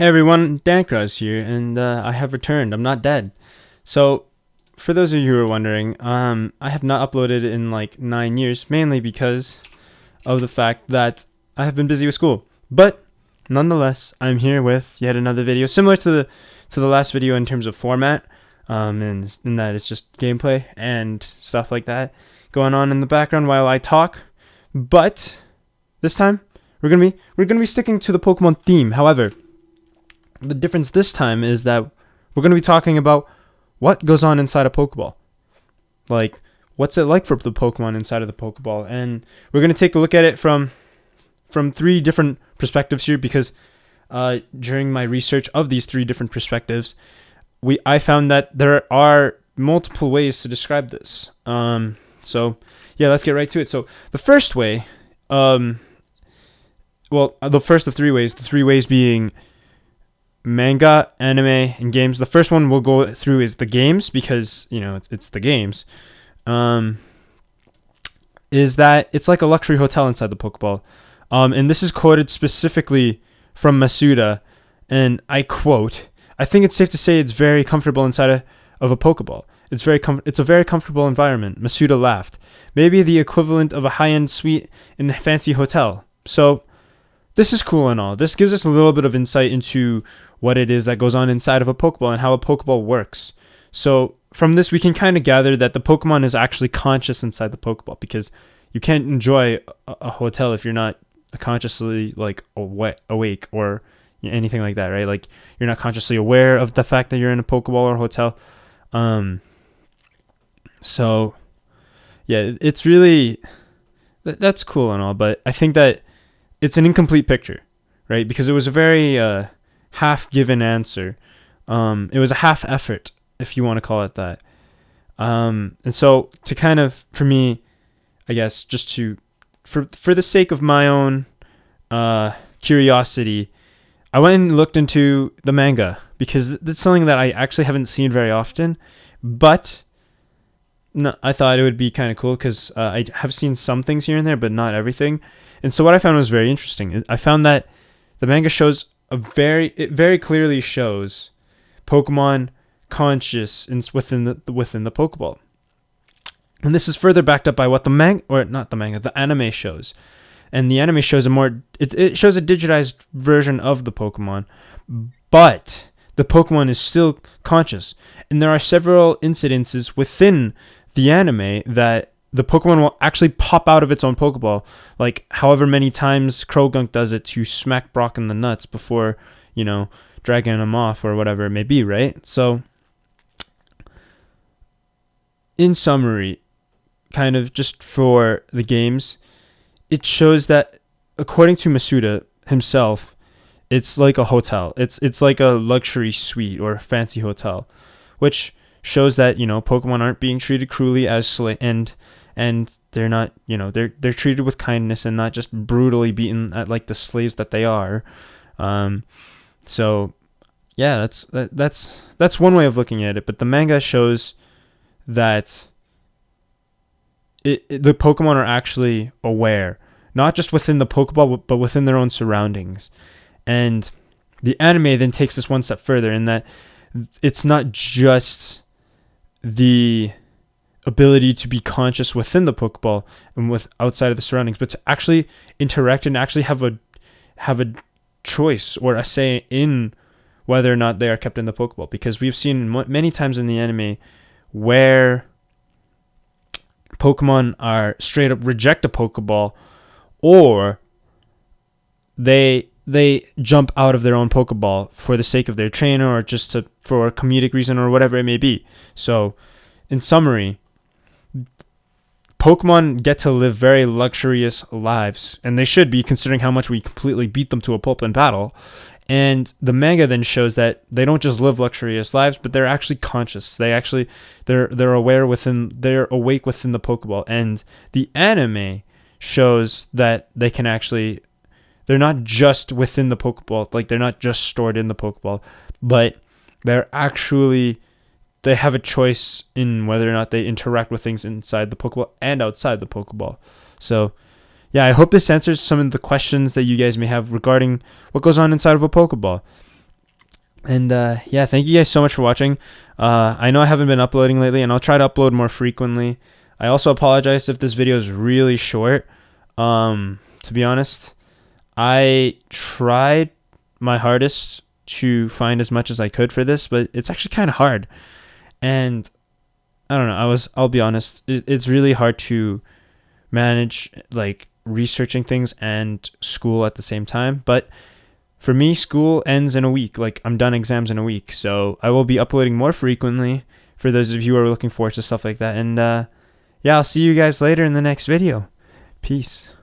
Hey everyone, Dankraz here, and I have returned. I'm not dead. So, for those of you who are wondering, I have not uploaded in like 9 years, mainly because of the fact that I have been busy with school. But nonetheless, I'm here with yet another video, similar to the last video in terms of format, and in that it's just gameplay and stuff like that going on in the background while I talk. But this time we're gonna be sticking to the Pokemon theme. However, the difference this time is that we're going to be talking about what goes on inside a Pokeball. Like, what's it like for the Pokemon inside of the Pokeball? And we're going to take a look at it from three different perspectives here because during my research of these three different perspectives, I found that there are multiple ways to describe this. So, yeah, let's get right to it. So, the first way, the first of three ways, the three ways being manga, anime, and games. The first one we'll go through is the games because, it's the games. Is that it's like a luxury hotel inside the Pokeball. And this is quoted specifically from Masuda, and I quote, "I think it's safe to say it's very comfortable inside of a Pokeball. It's a very comfortable environment." Masuda laughed. "Maybe the equivalent of a high-end suite in a fancy hotel." So this is cool and all. This gives us a little bit of insight into what it is that goes on inside of a Pokeball and how a Pokeball works. So from this, we can kind of gather that the Pokemon is actually conscious inside the Pokeball, because you can't enjoy a hotel if you're not consciously like awake or anything like that, right? Like, you're not consciously aware of the fact that you're in a Pokeball or hotel. So yeah, it's really that's cool and all, but I think that it's an incomplete picture, right? Because it was a very half-given answer. It was a half effort, if you want to call it that. And so to kind of, for me, I guess, just for the sake of my own curiosity, I went and looked into the manga, because that's something that I actually haven't seen very often. But no, I thought it would be kind of cool because I have seen some things here and there, but not everything. And so what I found was very interesting. I found that the manga shows it very clearly shows Pokemon conscious within the Pokeball. And this is further backed up by what the anime shows. And the anime shows it shows a digitized version of the Pokemon, but the Pokemon is still conscious. And there are several incidences within the anime that the Pokemon will actually pop out of its own Pokeball, like however many times Krogunk does it to smack Brock in the nuts before, dragging him off or whatever it may be, right? So, in summary, kind of just for the games, it shows that, according to Masuda himself, it's like a hotel. It's like a luxury suite or a fancy hotel, which shows that, Pokemon aren't being treated cruelly and they're not, they're treated with kindness and not just brutally beaten at like the slaves that they are. So yeah, that's one way of looking at it. But the manga shows that the Pokemon are actually aware, not just within the Pokeball, but within their own surroundings. And the anime then takes this one step further in that it's not just the ability to be conscious within the Pokeball and with outside of the surroundings, but to actually interact and actually have a choice or a say in whether or not they are kept in the Pokeball. Because we've seen many times in the anime where Pokemon are straight up reject a Pokeball, or they jump out of their own Pokeball for the sake of their trainer, or just for a comedic reason, or whatever it may be. So, in summary, Pokemon get to live very luxurious lives, and they should be, considering how much we completely beat them to a pulp in battle. And the manga then shows that they don't just live luxurious lives, but they're actually conscious. They're aware they're awake within the Pokeball. And the anime shows that they're not just within the Pokeball, like they're not just stored in the Pokeball, but they have a choice in whether or not they interact with things inside the Pokeball and outside the Pokeball. So yeah, I hope this answers some of the questions that you guys may have regarding what goes on inside of a Pokeball. And yeah, thank you guys so much for watching. I know I haven't been uploading lately, and I'll try to upload more frequently. I also apologize if this video is really short. To be honest, I tried my hardest to find as much as I could for this, but it's actually kind of hard. And I don't know. I'll be honest. It's really hard to manage like researching things and school at the same time. But for me, school ends in a week. Like, I'm done exams in a week, so I will be uploading more frequently for those of you who are looking forward to stuff like that. And yeah, I'll see you guys later in the next video. Peace.